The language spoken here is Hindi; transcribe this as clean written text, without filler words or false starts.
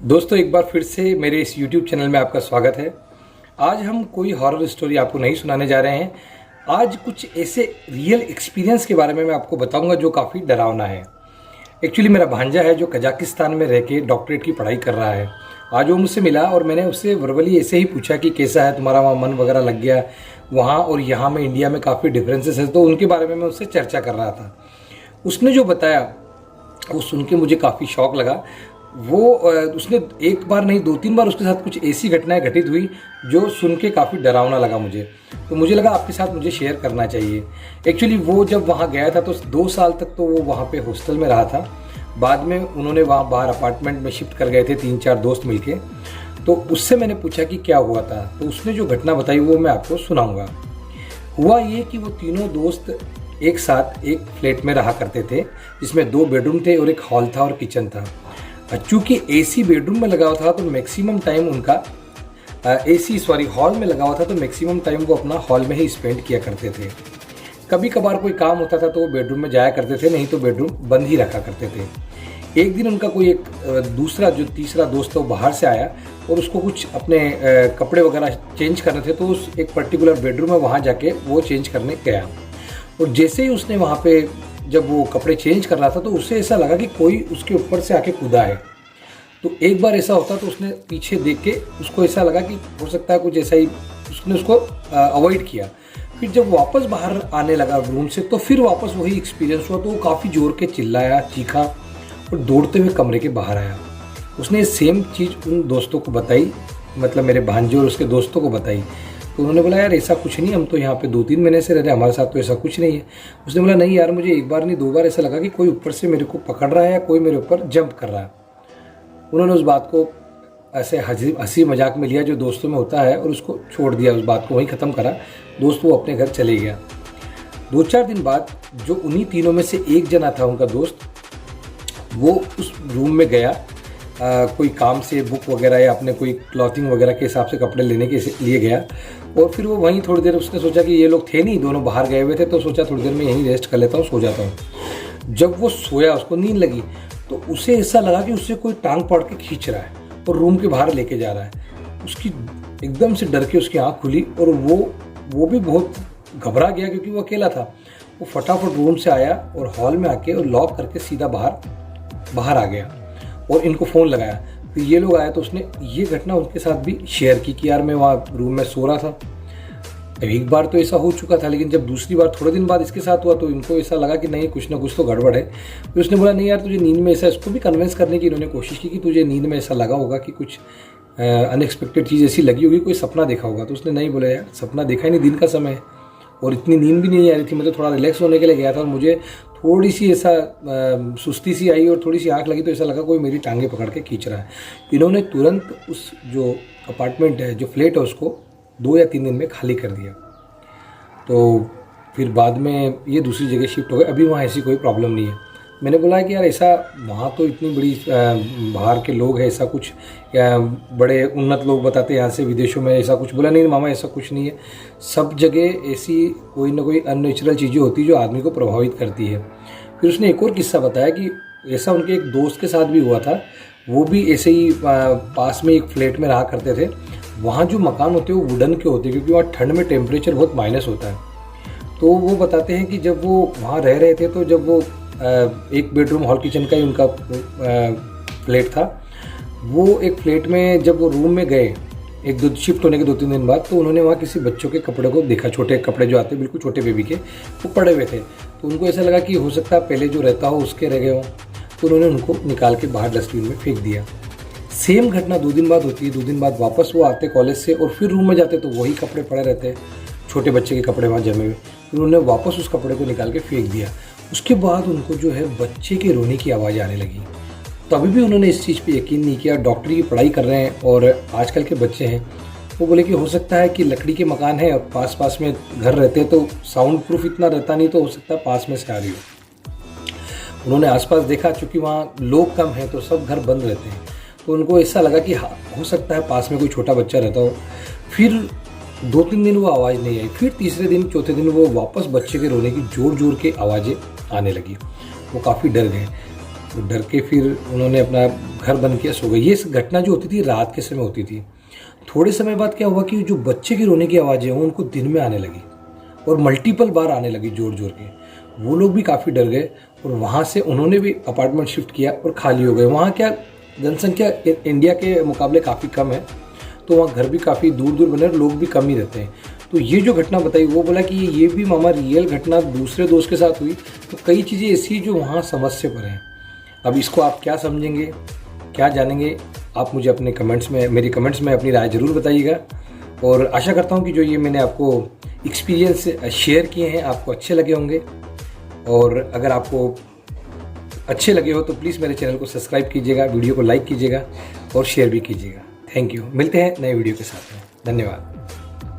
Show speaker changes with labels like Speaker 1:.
Speaker 1: दोस्तों एक बार फिर से मेरे इस YouTube चैनल में आपका स्वागत है। आज हम कोई हॉरर स्टोरी आपको नहीं सुनाने जा रहे हैं। आज कुछ ऐसे रियल एक्सपीरियंस के बारे में मैं आपको बताऊंगा जो काफ़ी डरावना है। एक्चुअली मेरा भांजा है जो कजाकिस्तान में रह के डॉक्टरेट की पढ़ाई कर रहा है। आज वो मुझसे मिला और मैंने उससे वर्बली ऐसे ही पूछा कि कैसा है तुम्हारा, वहाँ मन वगैरह लग गया, वहाँ और यहाँ में इंडिया में काफ़ी डिफरेंसेस है, तो उनके बारे में मैं उससे चर्चा कर रहा था। उसने जो बताया वो सुन के मुझे काफ़ी शौक लगा। उसने एक बार नहीं 2-3 बार उसके साथ कुछ ऐसी घटनाएं घटित हुई जो सुन के काफ़ी डरावना लगा मुझे। तो मुझे लगा आपके साथ मुझे शेयर करना चाहिए। एक्चुअली वो जब वहाँ गया था तो 2 साल तक तो वो वहाँ पे हॉस्टल में रहा था। बाद में उन्होंने वहाँ बाहर अपार्टमेंट में शिफ्ट कर गए थे 3-4 दोस्त मिलके। तो उससे मैंने पूछा कि क्या हुआ था, तो उसने जो घटना बताई वो मैं आपको सुनाऊँगा। हुआ ये कि वो तीनों दोस्त एक साथ एक फ्लैट में रहा करते थे जिसमें 2 बेडरूम थे और एक हॉल था और किचन था। चूँकि एसी बेडरूम में लगा हुआ था तो मैक्सिमम टाइम उनका हॉल में लगा हुआ था तो मैक्सिमम टाइम वो अपना हॉल में ही स्पेंड किया करते थे। कभी कभार कोई काम होता था तो वो बेडरूम में जाया करते थे, नहीं तो बेडरूम बंद ही रखा करते थे। एक दिन उनका कोई एक तीसरा दोस्त वो बाहर से आया और उसको कुछ अपने कपड़े वगैरह चेंज करने थे, तो उस एक पर्टिकुलर बेडरूम में वहाँ जाके वो चेंज करने गया। और जैसे ही उसने वहाँ पे जब वो कपड़े चेंज कर रहा था तो उससे ऐसा लगा कि कोई उसके ऊपर से आके कूदा है। तो एक बार ऐसा होता तो उसने पीछे देख के उसको ऐसा लगा कि हो सकता है कुछ ऐसा ही, उसने उसको अवॉइड किया। फिर जब वापस बाहर आने लगा रूम से तो फिर वापस वही एक्सपीरियंस हुआ। तो वो काफ़ी जोर के चिल्लाया, चीखा और दौड़ते हुए कमरे के बाहर आया। उसने सेम चीज़ उन दोस्तों को बताई, मतलब मेरे भांजे और उसके दोस्तों को बताई। तो उन्होंने बोला यार ऐसा कुछ नहीं, हम तो यहाँ पे 2-3 महीने से रह रहे हैं, हमारे साथ तो ऐसा कुछ नहीं है। उसने बोला नहीं यार, मुझे एक बार नहीं 2 बार ऐसा लगा कि कोई ऊपर से मेरे को पकड़ रहा है या कोई मेरे ऊपर जंप कर रहा है। उन्होंने उस बात को ऐसे हंसी मजाक में लिया जो दोस्तों में होता है और उसको छोड़ दिया, उस बात को वहीं ख़त्म करा। दोस्त वो अपने घर चले गया। 2-4 दिन बाद जो उन्हीं तीनों में से एक जना था उनका दोस्त, वो उस रूम में गया कोई काम से, बुक वगैरह या अपने कोई क्लॉथिंग वगैरह के हिसाब से कपड़े लेने के लिए गया। और फिर वो वहीं थोड़ी देर, उसने सोचा कि ये लोग थे नहीं, दोनों बाहर गए हुए थे, तो सोचा थोड़ी देर में यहीं रेस्ट कर लेता हूँ, सो जाता हूँ। जब वो सोया, उसको नींद लगी, तो उसे ऐसा लगा कि उससे कोई टांग पकड़ के खींच रहा है और रूम के बाहर लेके जा रहा है। उसकी एकदम से डर के उसकी आँख खुली और वो भी बहुत घबरा गया क्योंकि वो अकेला था। वो फटाफट रूम से आया और हॉल में आके और लॉक करके सीधा बाहर आ गया और इनको फ़ोन लगाया। फिर ये लोग आए तो उसने ये घटना उनके साथ भी शेयर की कि यार मैं वहाँ रूम में सो रहा था। एक बार तो ऐसा हो चुका था, लेकिन जब दूसरी बार थोड़े दिन बाद इसके साथ हुआ तो इनको ऐसा लगा कि नहीं कुछ ना कुछ तो गड़बड़ है। फिर उसने बोला नहीं यार तुझे नींद में ऐसा, इसको भी कन्विंस करने की इन्होंने कोशिश की कि तुझे नींद में ऐसा लगा होगा कि कुछ अनएक्सपेक्टेड चीज़ ऐसी लगी होगी, कोई सपना देखा होगा। तो उसने नहीं, बोला यार सपना देखा ही नहीं, दिन का समय है और इतनी नींद भी नहीं आ रही थी, मैं तो थोड़ा रिलैक्स होने के लिए गया था और मुझे थोड़ी सी ऐसा सुस्ती सी आई और थोड़ी सी आँख लगी तो ऐसा लगा कोई मेरी टांगे पकड़ के खींच रहा है। इन्होंने तुरंत उस जो अपार्टमेंट है, जो फ्लैट है, उसको 2 या 3 दिन में खाली कर दिया। तो फिर बाद में ये दूसरी जगह शिफ्ट हो गए। अभी वहाँ ऐसी कोई प्रॉब्लम नहीं है। मैंने बोला कि यार ऐसा, वहाँ तो इतनी बड़ी बाहर के लोग हैं, ऐसा कुछ या बड़े उन्नत लोग बताते हैं यहाँ से विदेशों में ऐसा कुछ। बोला नहीं मामा ऐसा कुछ नहीं है, सब जगह ऐसी कोई ना कोई अननेचुरल चीज़ें होती है जो आदमी को प्रभावित करती है। फिर उसने एक और किस्सा बताया कि ऐसा उनके एक दोस्त के साथ भी हुआ था। वो भी ऐसे ही पास में एक फ्लैट में रहा करते थे। वहाँ जो मकान होते हैं वो वुडन के होते हैं क्योंकि वहाँ ठंड में टेम्परेचर बहुत माइनस होता है। तो वो बताते हैं कि जब वो वहाँ रह रहे थे तो जब वो एक बेडरूम हॉल किचन का ही उनका फ्लैट था, वो एक फ्लैट में जब वो रूम में गए एक दो शिफ्ट होने के 2-3 दिन बाद, तो उन्होंने वहाँ किसी बच्चों के कपड़े को देखा, छोटे कपड़े जो आते हैं बिल्कुल छोटे बेबी के, वो पड़े हुए थे। तो उनको ऐसा लगा कि हो सकता है पहले जो रहता हो उसके रह गए हों, तो उन्होंने उनको निकाल के बाहर डस्टबिन में फेंक दिया। सेम घटना 2 दिन बाद होती है। 2 दिन बाद वापस वो आते कॉलेज से और फिर रूम में जाते तो वही कपड़े पड़े रहते, छोटे बच्चे के कपड़े वहाँ जमे हुए। फिर उन्होंने वापस उस कपड़े को निकाल के फेंक दिया। उसके बाद उनको जो है बच्चे के रोने की आवाज़ आने लगी। तो अभी भी उन्होंने इस चीज़ पे यकीन नहीं किया। डॉक्टरी की पढ़ाई कर रहे हैं और आजकल के बच्चे हैं, वो बोले कि हो सकता है कि लकड़ी के मकान है और पास में घर रहते हैं तो साउंड प्रूफ इतना रहता नहीं, तो हो सकता है पास में से आ रही हो। उन्होंने आसपास देखा, चूँकि वहाँ लोग कम हैं तो सब घर बंद रहते हैं, तो उनको ऐसा लगा कि हाँ हो सकता है पास में कोई छोटा बच्चा रहता हो। फिर 2-3 दिन वो आवाज़ नहीं आई। फिर तीसरे दिन चौथे दिन वो वापस बच्चे के रोने की जोर जोर के आवाज़ें आने लगी। वो काफ़ी डर गए। तो डर के फिर उन्होंने अपना घर बंद किया, सो गए। ये घटना जो होती थी रात के समय होती थी। थोड़े समय बाद क्या हुआ कि जो बच्चे की रोने की आवाज़ें हैं उनको दिन में आने लगी और मल्टीपल बार आने लगी जोर जोर के। वो लोग भी काफ़ी डर गए और वहाँ से उन्होंने भी अपार्टमेंट शिफ्ट किया और खाली हो गए। वहाँ क्या जनसंख्या इंडिया के मुकाबले काफ़ी कम है, तो वहाँ घर भी काफ़ी दूर दूर बने और लोग भी कम ही रहते हैं। तो ये जो घटना बताई वो बोला कि ये भी मामा रियल घटना दूसरे दोस्त के साथ हुई। तो कई चीज़ें ऐसी जो वहाँ समझ से परे हैं। अब इसको आप क्या समझेंगे, क्या जानेंगे, आप मुझे अपने कमेंट्स में, मेरी कमेंट्स में अपनी राय ज़रूर बताइएगा। और आशा करता हूँ कि जो ये मैंने आपको एक्सपीरियंस शेयर किए हैं आपको अच्छे लगे होंगे। और अगर आपको अच्छे लगे हो तो प्लीज़ मेरे चैनल को सब्सक्राइब कीजिएगा, वीडियो को लाइक कीजिएगा और शेयर भी कीजिएगा। Thank you. मिलते हैं नए वीडियो के साथ में। धन्यवाद।